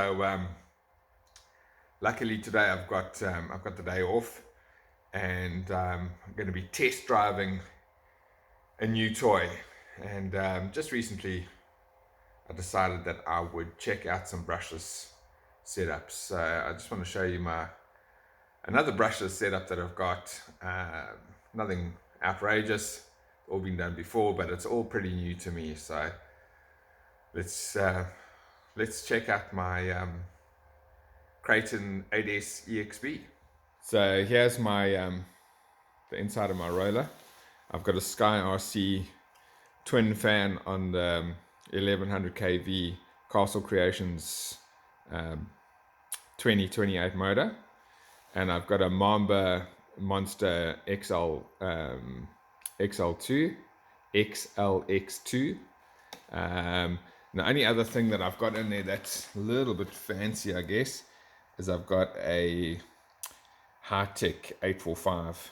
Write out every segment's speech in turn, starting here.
So luckily today I've got the day off, and I'm going to be test driving a new toy. And just recently I decided that I would check out some brushless setups. So I just want to show you another brushless setup that I've got. Nothing outrageous, all been done before, but it's all pretty new to me. So let's check out my Kraton 8S EXP. So here's my the inside of my roller. I've got a Sky RC twin fan on the 1100 kV Castle Creations 2028 motor, and I've got a Mamba Monster XL2 XLX2. The only other thing that I've got in there that's a little bit fancy, I guess, is I've got a high-tech 845.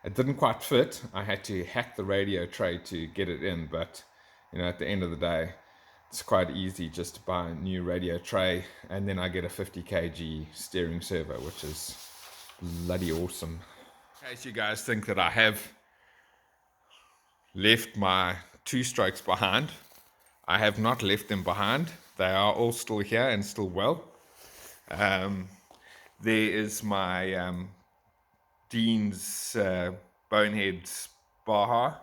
It didn't quite fit. I had to hack the radio tray to get it in, but at the end of the day, it's quite easy just to buy a new radio tray, and then I get a 50 kg steering servo, which is bloody awesome. In case you guys think that I have left my two strokes behind, I have not left them behind. They are all still here and still well. There is my Dean's Bonehead Baja.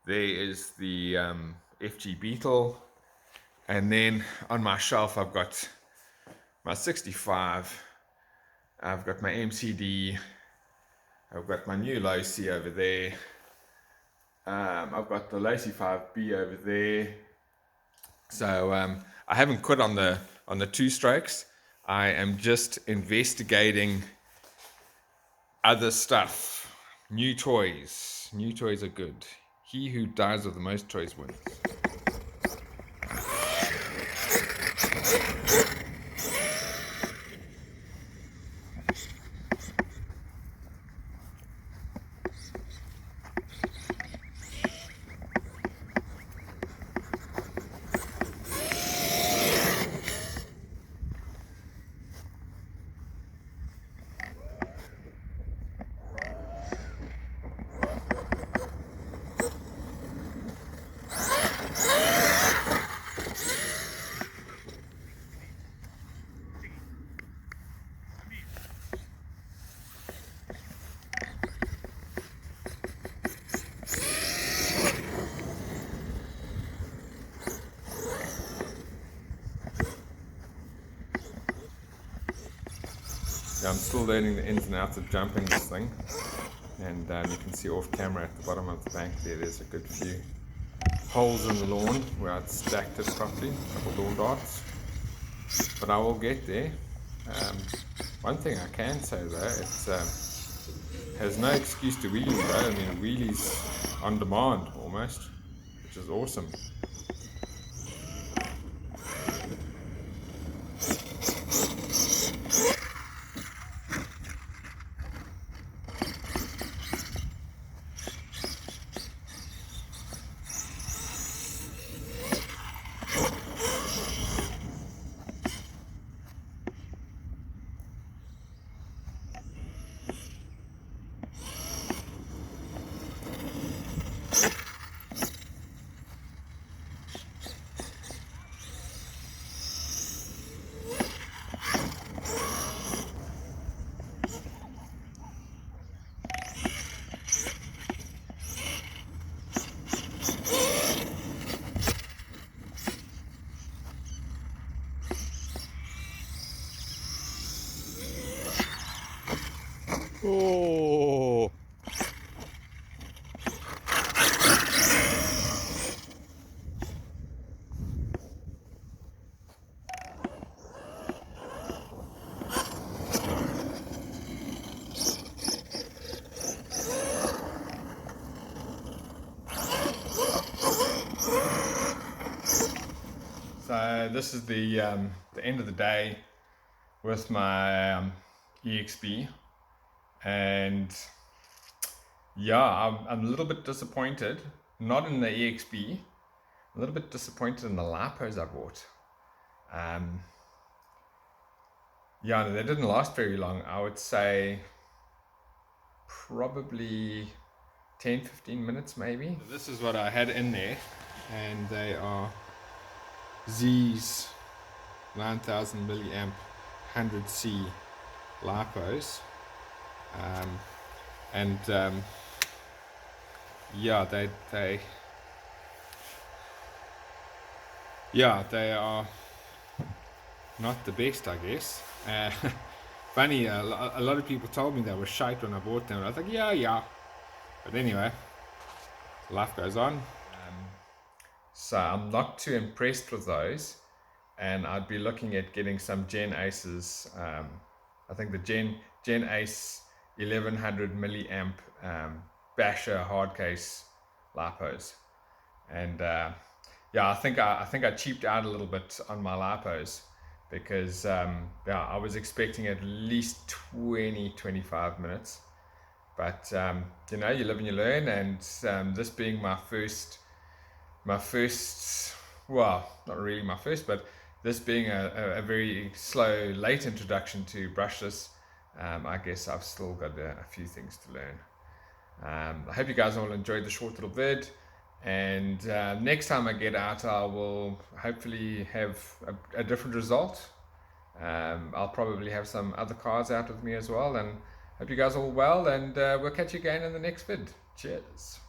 There is the FG Beetle. And then on my shelf I've got my 65. I've got my MCD. I've got my new Loci over there. I've got the Loci 5B over there. So I haven't quit on the two strokes. I am just investigating other stuff. New toys. New toys are good. He who dies with the most toys wins. I'm still learning the ins and outs of jumping this thing, and you can see off camera at the bottom of the bank there's a good few holes in the lawn where I'd stacked it properly, a couple lawn darts, but I will get there. One thing I can say though, it has no excuse to wheelie though. I mean, it wheelies on demand almost, which is awesome. Oh. So this is the end of the day with my EXP, and yeah, I'm a little bit disappointed, not in the EXP, a little bit disappointed in the lipos I bought. Yeah, no, they didn't last very long. I would say probably 10-15 minutes maybe. So this is what I had in there, and they are Z's 9000 milliamp 100C lipos. And yeah, they are not the best, I guess. Funny, a lot of people told me they were shite when I bought them. I was like, yeah. But anyway, life goes on. So I'm not too impressed with those, and I'd be looking at getting some Gen Aces. I think the Gen Ace 1100 milliamp basher hard case lipos, and yeah, I think I cheaped out a little bit on my lipos because yeah, I was expecting at least 20-25 minutes, but you know, you live and you learn, and this being my first, well, not really my first, but this being a very slow, late introduction to brushless, I guess I've still got a few things to learn. I hope you guys all enjoyed the short little vid. And next time I get out, I will hopefully have a different result. I'll probably have some other cards out with me as well. And hope you guys all well. And we'll catch you again in the next vid. Cheers.